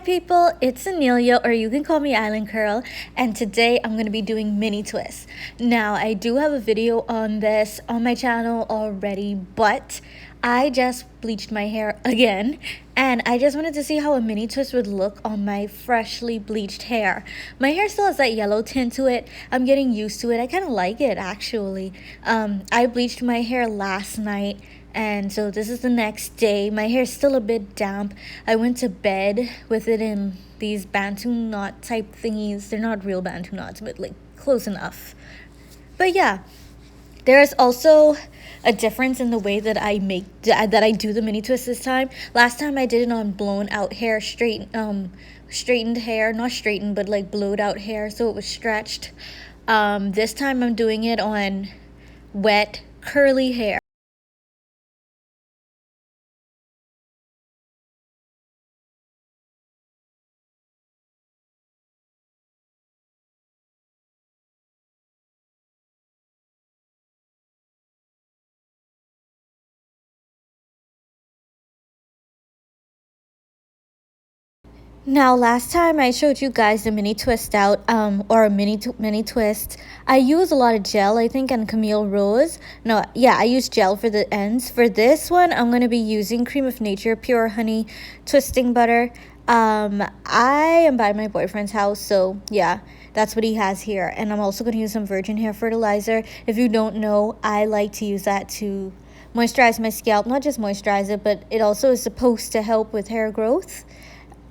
people, it's Annelia, or you can call me Island Curl, and today I'm going to be doing mini twists. Now, I do have a video on this on my channel already, but I just bleached my hair again, and I just wanted to see how a mini twist would look on my freshly bleached hair. My hair still has that yellow tint to it. I'm getting used to it. I kind of like it, actually. I bleached my hair last night, and so this is the next day. My hair's still a bit damp. I went to bed with it in these Bantu knot type thingies. They're not real Bantu knots, but like close enough. But yeah, there is also a difference in the way that I do the mini twist this time. Last time I did it on blown out hair, straightened hair, not straightened, but like blowed out hair, so it was stretched. This time I'm doing it on wet, curly hair. Now, last time I showed you guys the mini twist out, or a mini twist, I use a lot of gel, I think, and Camille Rose. No, yeah, I use gel for the ends. For this one, I'm going to be using Cream of Nature Pure Honey Twisting Butter. I am by my boyfriend's house, so yeah, that's what he has here. And I'm also going to use some virgin hair fertilizer. If you don't know, I like to use that to moisturize my scalp. Not just moisturize it, but it also is supposed to help with hair growth.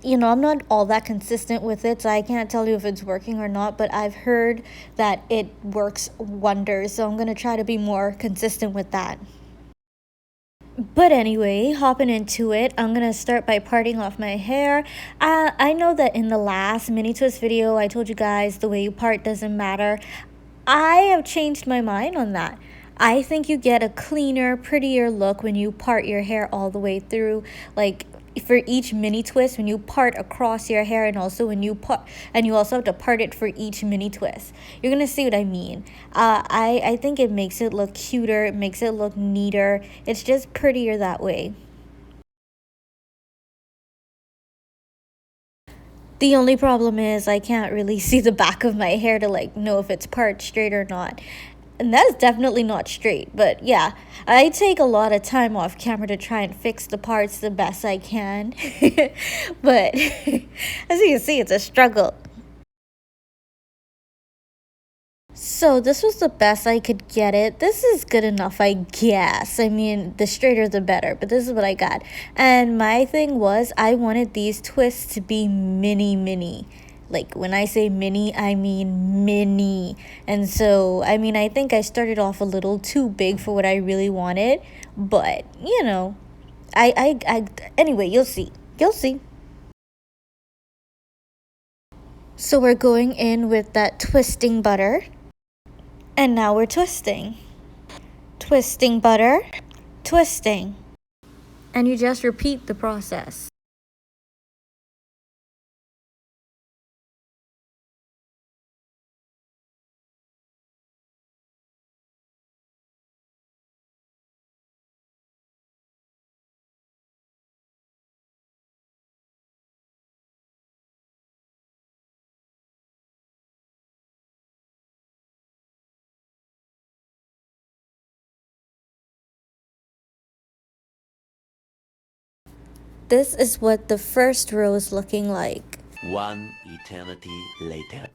You know, I'm not all that consistent with it, so I can't tell you if it's working or not, but I've heard that it works wonders, so I'm going to try to be more consistent with that. But anyway, hopping into it, I'm going to start by parting off my hair. I know that in the last mini twist video, I told you guys the way you part doesn't matter. I have changed my mind on that. I think you get a cleaner, prettier look when you part your hair all the way through. Like, for each mini twist, when you part across your hair, and also when you part, and you also have to part it for each mini twist, you're gonna see what I mean. I think it makes it look cuter, it makes it look neater, it's just prettier that way. The only problem is I can't really see the back of my hair to like know if it's part straight or not. And that's definitely not straight, but yeah, I take a lot of time off camera to try and fix the parts the best I can. But as you can see, it's a struggle. So this was the best I could get it. This is good enough, I guess. I mean, the straighter the better, but this is what I got. And my thing was, I wanted these twists to be mini. Like, when I say mini, I mean mini. And so, I mean, I think I started off a little too big for what I really wanted. But, you know, anyway, you'll see. You'll see. So we're going in with that twisting butter. And now we're twisting. Twisting butter, twisting. And you just repeat the process. This is what the first row is looking like. One eternity later.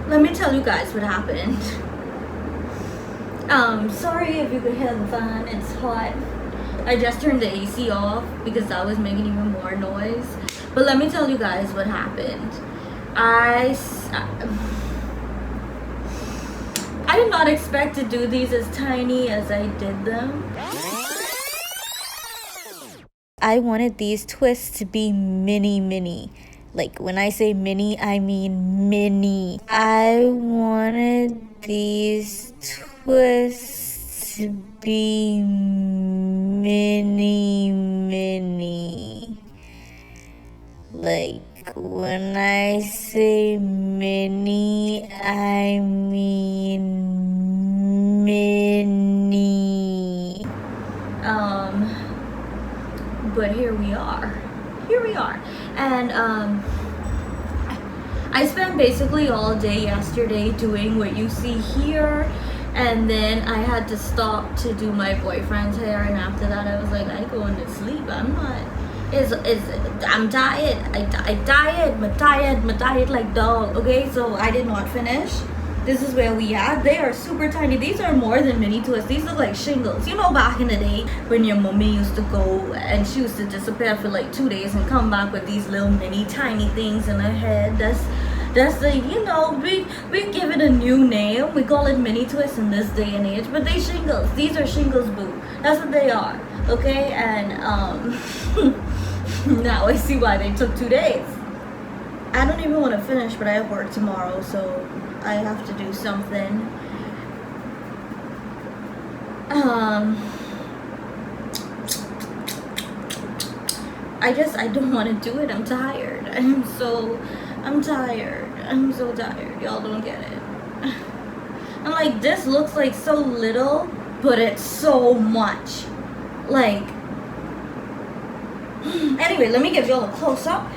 Let me tell you guys what happened. Sorry if you could hear the fan, it's hot. I just turned the AC off because that was making even more noise. But let me tell you guys what happened. I did not expect to do these as tiny as I did them. I wanted these twists to be mini. Like, when I say mini, I mean mini. I wanted these twists to be mini. Like, When I say mini, I mean mini. But here we are. And I spent basically all day yesterday doing what you see here, and then I had to stop to do my boyfriend's hair, and after that I was like, I going to sleep. I'm tired. I'm tired like dog. Okay, so I did not finish. This is where we are. They are super tiny. These are more than mini twists. These look like shingles. You know, back in the day when your mommy used to go and she used to disappear for like 2 days and come back with these little mini tiny things in her head. That's the, you know, we give it a new name. We call it mini twists in this day and age, but they shingles. These are shingles, boo. That's what they are. Okay, and now I see why they took 2 days. I don't even want to finish, but I have work tomorrow, so I have to do something. I don't want to do it. I'm tired. I'm tired. I'm so tired. Y'all don't get it. I'm like, this looks like so little, but it's so much. Like, anyway, let me give y'all a close-up.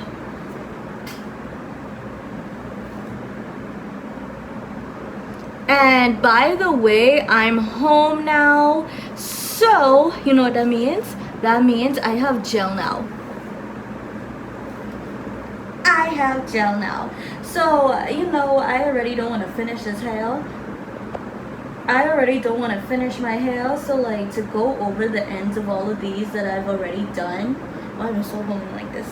And by the way, I'm home now. So, you know what that means? That means I have gel now. So, you know, I already don't want to finish this hair. I already don't want to finish my hair. So, like, to go over the ends of all of these that I've already done. Why am I so holding like this?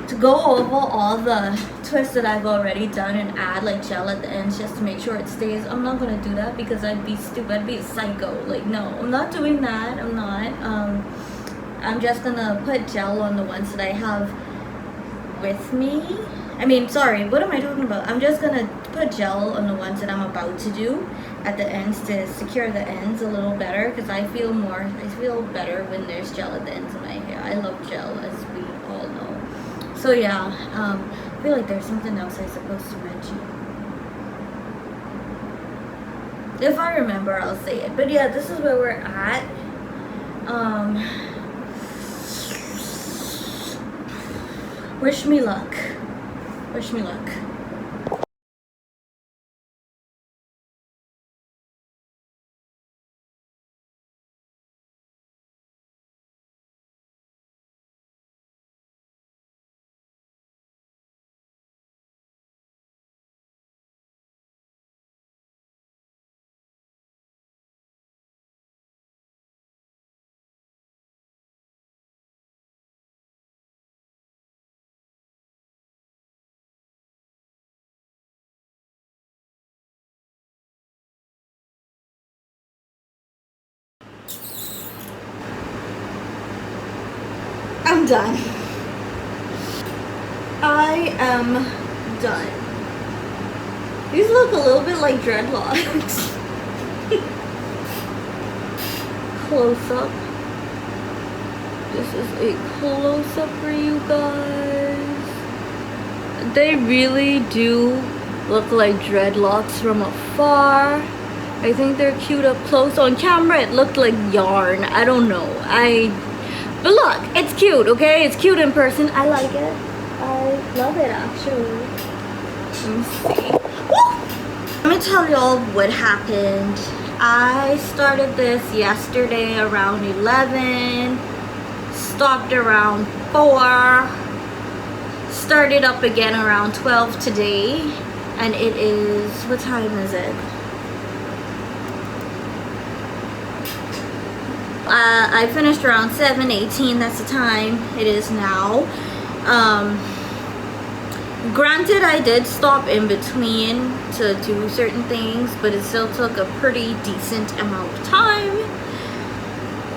To go over all the twists that I've already done and add like gel at the ends just to make sure it stays. I'm not gonna do that because I'd be stupid. I'd be a psycho. Like, no, I'm not doing that. I'm not. I'm just gonna put gel on the ones that I have with me. I mean, sorry, what am I talking about? I'm just gonna put gel on the ones that I'm about to do at the ends to secure the ends a little better, because I feel better when there's gel at the ends of my hair. I love gel, as we all know. So yeah, I feel like there's something else I'm supposed to mention. If I remember, I'll say it. But yeah, this is where we're at. Wish me luck. Wish me luck. I'm done. I am done. These look a little bit like dreadlocks. Close up. This is a close up for you guys. They really do look like dreadlocks from afar. I think they're cute up close. On camera it looked like yarn. I don't know. But look, it's cute, okay? It's cute in person. I like it. I love it, actually. Let me see. Woo! Let me tell y'all what happened. I started this yesterday around 11. Stopped around 4. Started up again around 12 today. And it is... what time is it? I finished around 7:18. That's the time it is now. Granted, I did stop in between to do certain things, but it still took a pretty decent amount of time.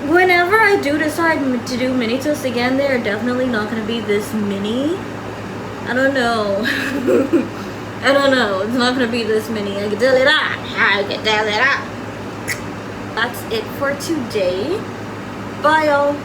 Whenever I do decide to do mini twists again, they're definitely not going to be this mini. I don't know. I don't know. It's not going to be this mini. I can tell it out. That's it for today. Bye, y'all.